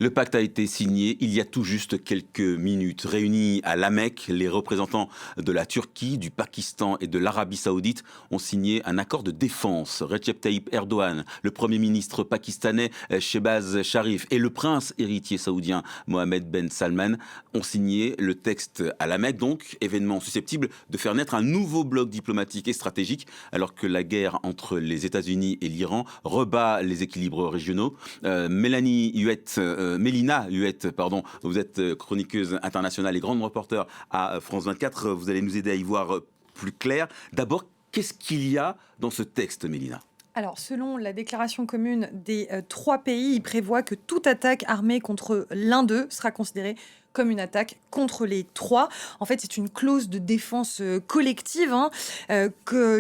Le pacte a été signé il y a tout juste quelques minutes. Réunis à La Mecque, les représentants de la Turquie, du Pakistan et de l'Arabie Saoudite ont signé un accord de défense. Recep Tayyip Erdogan, le Premier ministre pakistanais Shehbaz Sharif et le prince héritier saoudien Mohammed Ben Salman ont signé le texte à La Mecque, donc événement susceptible de faire naître un nouveau bloc diplomatique et stratégique alors que la guerre entre les États-Unis et l'Iran rebat les équilibres régionaux. Mélina Huette, pardon, vous êtes chroniqueuse internationale et grande reporter à France 24. Vous allez nous aider à y voir plus clair. D'abord, qu'est-ce qu'il y a dans ce texte, Mélina ? Alors, selon la déclaration commune des trois pays, il prévoit que toute attaque armée contre l'un d'eux sera considérée comme une attaque contre les trois. En fait, c'est une clause de défense collective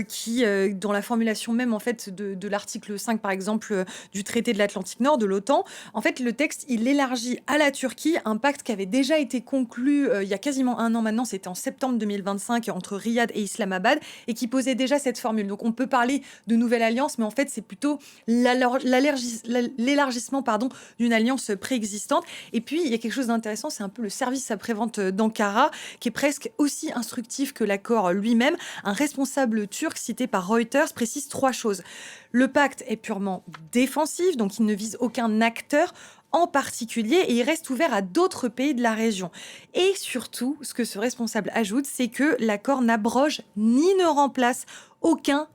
qui, dans la formulation même en fait de l'article 5, par exemple, du traité de l'Atlantique Nord, de l'OTAN, en fait, le texte, il élargit à la Turquie un pacte qui avait déjà été conclu il y a quasiment un an maintenant, c'était en septembre 2025, entre Riyad et Islamabad, et qui posait déjà cette formule. Donc, on peut parler de nouvelle alliance, mais en fait, c'est plutôt l'élargissement d'une alliance préexistante. Et puis, il y a quelque chose d'intéressant, c'est un peu le service après-vente d'Ankara, qui est presque aussi instructif que l'accord lui-même. Un responsable turc cité par Reuters précise trois choses. Le pacte est purement défensif, donc il ne vise aucun acteur en particulier, et il reste ouvert à d'autres pays de la région. Et surtout, ce que ce responsable ajoute, c'est que l'accord n'abroge ni ne remplace aucun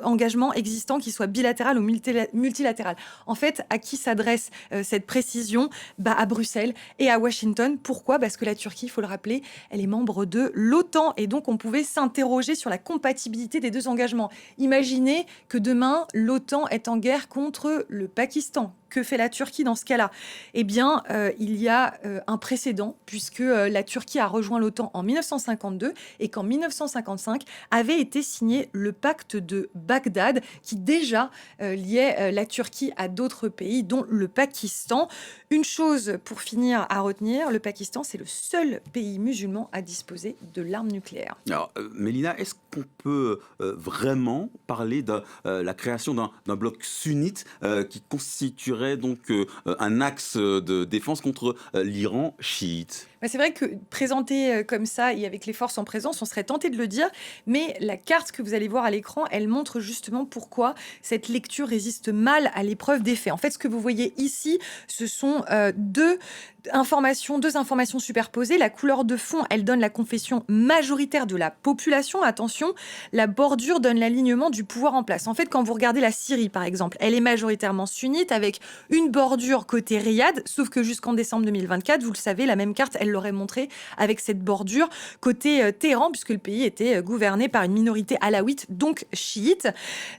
engagement existant, qui soit bilatéral ou multilatéral. En fait, à qui s'adresse cette précision ? À Bruxelles et à Washington. Pourquoi ? Parce que la Turquie, il faut le rappeler, elle est membre de l'OTAN, et donc on pouvait s'interroger sur la compatibilité des deux engagements. Imaginez que demain, l'OTAN est en guerre contre le Pakistan. Que fait la Turquie dans ce cas-là ? Eh bien, il y a un précédent, puisque la Turquie a rejoint l'OTAN en 1952 et qu'en 1955 avait été signé le pacte de Bagdad, qui déjà liait la Turquie à d'autres pays, dont le Pakistan. Une chose pour finir à retenir, le Pakistan, c'est le seul pays musulman à disposer de l'arme nucléaire. Alors, Mélina, est-ce qu'on peut vraiment parler de la création d'un bloc sunnite qui constituerait donc un axe de défense contre l'Iran chiite ? C'est vrai que présenté comme ça et avec les forces en présence, on serait tenté de le dire, mais la carte que vous allez voir à l'écran, elle montre justement pourquoi cette lecture résiste mal à l'épreuve des faits. En fait, ce que vous voyez ici, ce sont deux informations superposées. La couleur de fond, elle donne la confession majoritaire de la population. Attention, la bordure donne l'alignement du pouvoir en place. En fait, quand vous regardez la Syrie, par exemple, elle est majoritairement sunnite avec une bordure côté Riyad, sauf que jusqu'en décembre 2024, vous le savez, la même carte, elle l'aurait montré avec cette bordure côté Téhéran, puisque le pays était gouverné par une minorité alaouite, donc chiite.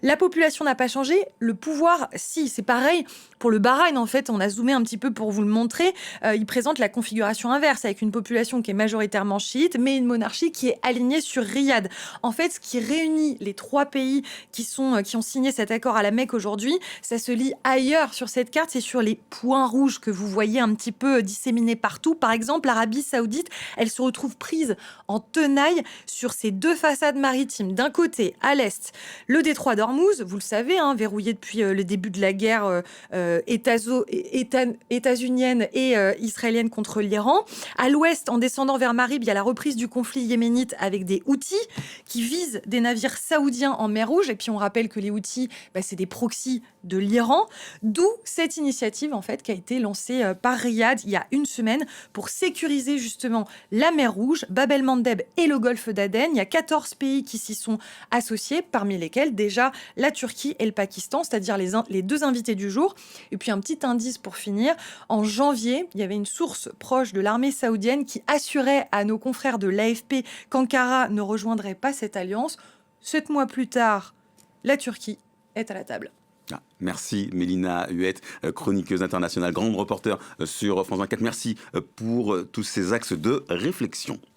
La population n'a pas changé, le pouvoir, si, c'est pareil. Pour le Bahreïn, en fait, on a zoomé un petit peu pour vous le montrer. Il présente la configuration inverse, avec une population qui est majoritairement chiite, mais une monarchie qui est alignée sur Riyad. En fait, ce qui réunit les trois pays qui ont signé cet accord à la Mecque aujourd'hui, ça se lit ailleurs sur cette carte, c'est sur les points rouges que vous voyez un petit peu disséminés partout. Par exemple, l'Arabie Saoudite, elle se retrouve prise en tenaille sur ces deux façades maritimes. D'un côté, à l'est, le détroit d'Ormuz, vous le savez, verrouillé depuis le début de la guerre états-unienne et israélienne contre l'Iran. À l'ouest, en descendant vers Marib, il y a la reprise du conflit yéménite avec des Houthis qui visent des navires saoudiens en mer Rouge. Et puis on rappelle que les Houthis, c'est des proxys de l'Iran. D'où cette initiative en fait qui a été lancée par Riyad il y a une semaine pour sécuriser justement la mer Rouge, Bab el-Mandeb et le golfe d'Aden. Il y a 14 pays qui s'y sont associés, parmi lesquels déjà la Turquie et le Pakistan, c'est-à-dire les deux invités du jour. Et puis un petit indice pour finir, en janvier, il y avait une source proche de l'armée saoudienne qui assurait à nos confrères de l'AFP qu'Ankara ne rejoindrait pas cette alliance. 7 mois plus tard, la Turquie est à la table. Merci Mélina Huette, chroniqueuse internationale, grande reporter sur France 24. Merci pour tous ces axes de réflexion.